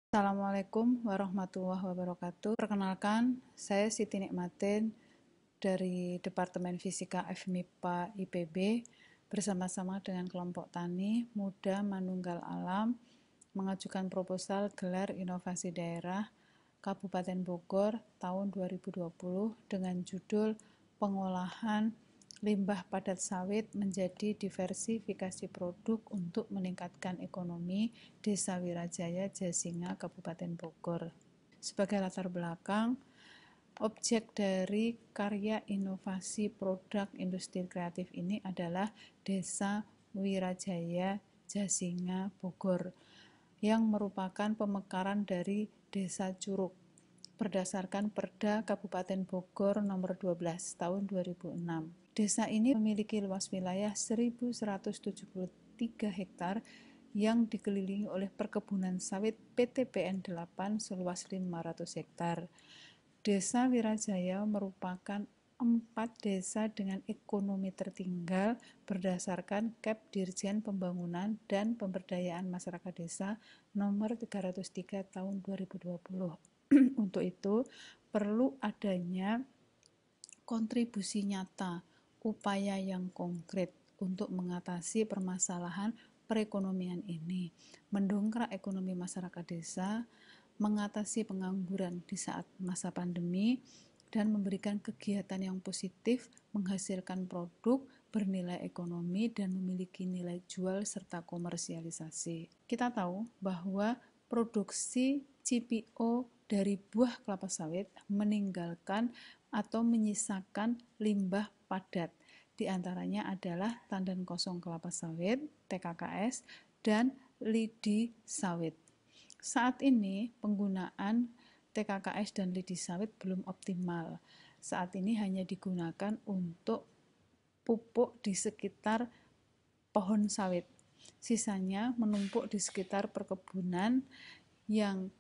Assalamualaikum warahmatullahi wabarakatuh. Perkenalkan, saya Siti Nikmatin dari Departemen Fisika FMIPA IPB bersama-sama dengan kelompok tani Muda Manunggal Alam mengajukan proposal gelar inovasi daerah Kabupaten Bogor tahun 2020 dengan judul Pengolahan limbah padat sawit menjadi diversifikasi produk untuk meningkatkan ekonomi Desa Wirajaya, Jasinga, Kabupaten Bogor. Sebagai latar belakang, objek dari karya inovasi produk industri kreatif ini adalah Desa Wirajaya, Jasinga, Bogor, yang merupakan pemekaran dari Desa Curug berdasarkan Perda Kabupaten Bogor nomor 12 tahun 2006. Desa ini memiliki luas wilayah 1.173 hektar yang dikelilingi oleh perkebunan sawit PT PN 8 seluas 500 hektar. Desa Wirajaya merupakan 4 desa dengan ekonomi tertinggal berdasarkan KEP Dirjen Pembangunan dan Pemberdayaan Masyarakat Desa nomor 303 tahun 2020. Untuk itu, perlu adanya kontribusi nyata, upaya yang konkret untuk mengatasi permasalahan perekonomian ini, mendongkrak ekonomi masyarakat desa, mengatasi pengangguran di saat masa pandemi, dan memberikan kegiatan yang positif, menghasilkan produk bernilai ekonomi dan memiliki nilai jual serta komersialisasi. Kita tahu bahwa produksi CPO dari buah kelapa sawit meninggalkan atau menyisakan limbah padat. Di antaranya adalah tandan kosong kelapa sawit, TKKS, dan lidi sawit. Saat ini penggunaan TKKS dan lidi sawit belum optimal. Saat ini hanya digunakan untuk pupuk di sekitar pohon sawit. Sisanya menumpuk di sekitar perkebunan yang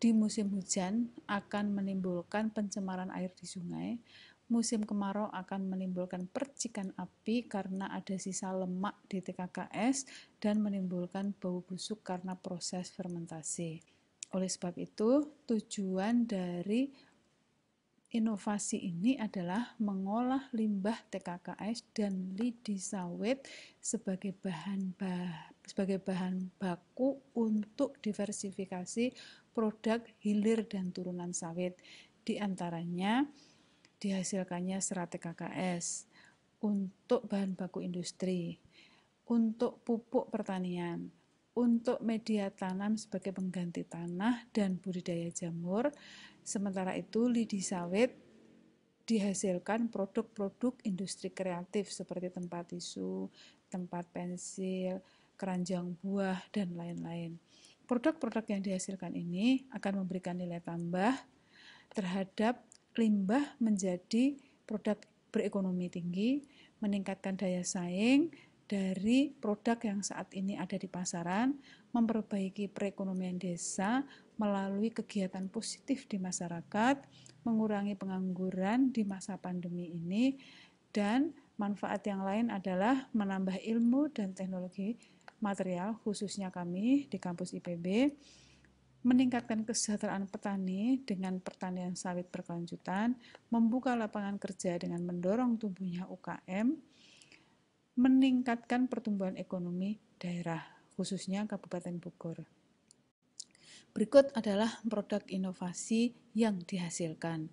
di musim hujan akan menimbulkan pencemaran air di sungai. Musim kemarau akan menimbulkan percikan api karena ada sisa lemak di TKKS dan menimbulkan bau busuk karena proses fermentasi. Oleh sebab itu, tujuan dari inovasi ini adalah mengolah limbah TKKS dan lidi sawit sebagai bahan baku untuk diversifikasi produk hilir dan turunan sawit. Di antaranya dihasilkannya serat TKKS untuk bahan baku industri, untuk pupuk pertanian, untuk media tanam sebagai pengganti tanah dan budidaya jamur. Sementara itu, lidi sawit dihasilkan produk-produk industri kreatif seperti tempat tisu, tempat pensil, keranjang buah, dan lain-lain. Produk-produk yang dihasilkan ini akan memberikan nilai tambah terhadap limbah menjadi produk berekonomi tinggi, meningkatkan daya saing dari produk yang saat ini ada di pasaran, memperbaiki perekonomian desa melalui kegiatan positif di masyarakat, mengurangi pengangguran di masa pandemi ini, dan manfaat yang lain adalah menambah ilmu dan teknologi material, khususnya kami di kampus IPB, meningkatkan kesejahteraan petani dengan pertanian sawit berkelanjutan, membuka lapangan kerja dengan mendorong tumbuhnya UKM, meningkatkan pertumbuhan ekonomi daerah, khususnya Kabupaten Bogor. Berikut adalah produk inovasi yang dihasilkan.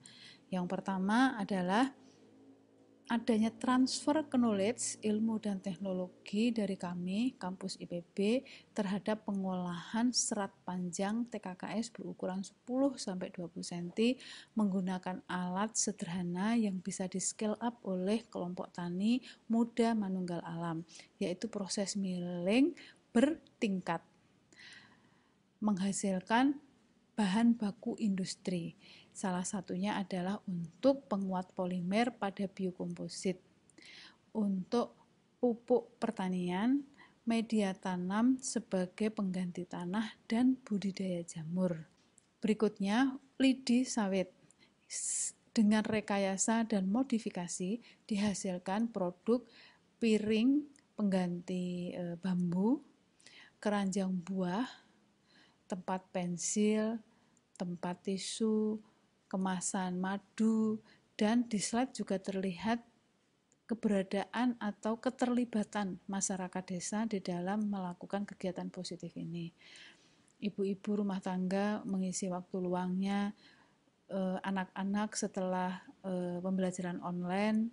Yang pertama adalah adanya transfer knowledge, ilmu dan teknologi dari kami, kampus IPB, terhadap pengolahan serat panjang TKKS berukuran 10-20 cm menggunakan alat sederhana yang bisa di-scale up oleh kelompok tani Muda Manunggal Alam, yaitu proses milling bertingkat, menghasilkan bahan baku industri. Salah satunya adalah untuk penguat polimer pada biokomposit, untuk pupuk pertanian, media tanam sebagai pengganti tanah, dan budidaya jamur. Berikutnya, lidi sawit. Dengan rekayasa dan modifikasi dihasilkan produk piring pengganti bambu, keranjang buah, tempat pensil, tempat tisu, kemasan madu, dan di slide juga terlihat keberadaan atau keterlibatan masyarakat desa di dalam melakukan kegiatan positif ini. Ibu-ibu rumah tangga mengisi waktu luangnya, anak-anak setelah pembelajaran online,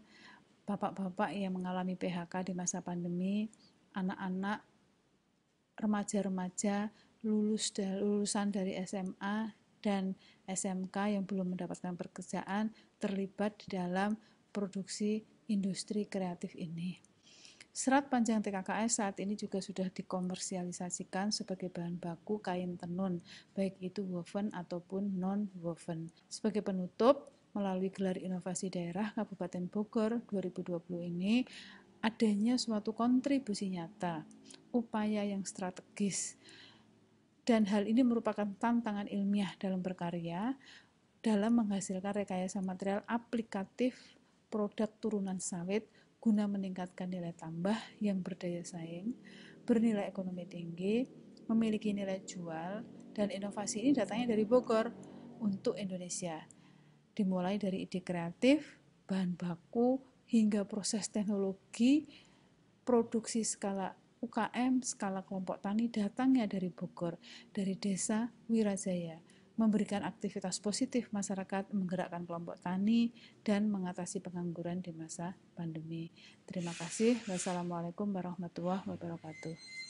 bapak-bapak yang mengalami PHK di masa pandemi, anak-anak, remaja-remaja lulusan dari SMA dan SMK yang belum mendapatkan pekerjaan terlibat di dalam produksi industri kreatif ini. Serat panjang TKKS saat ini juga sudah dikomersialisasikan sebagai bahan baku kain tenun, baik itu woven ataupun non-woven. Sebagai penutup, melalui gelar inovasi daerah Kabupaten Bogor 2020 ini, adanya suatu kontribusi nyata, upaya yang strategis, dan hal ini merupakan tantangan ilmiah dalam berkarya, dalam menghasilkan rekayasa material aplikatif produk turunan sawit guna meningkatkan nilai tambah yang berdaya saing, bernilai ekonomi tinggi, memiliki nilai jual, dan inovasi ini datangnya dari Bogor untuk Indonesia. Dimulai dari ide kreatif, bahan baku, hingga proses teknologi, produksi skala UKM, skala kelompok tani datangnya dari Bogor, dari desa Wirajaya, memberikan aktivitas positif masyarakat, menggerakkan kelompok tani, dan mengatasi pengangguran di masa pandemi. Terima kasih. Wassalamualaikum warahmatullahi wabarakatuh.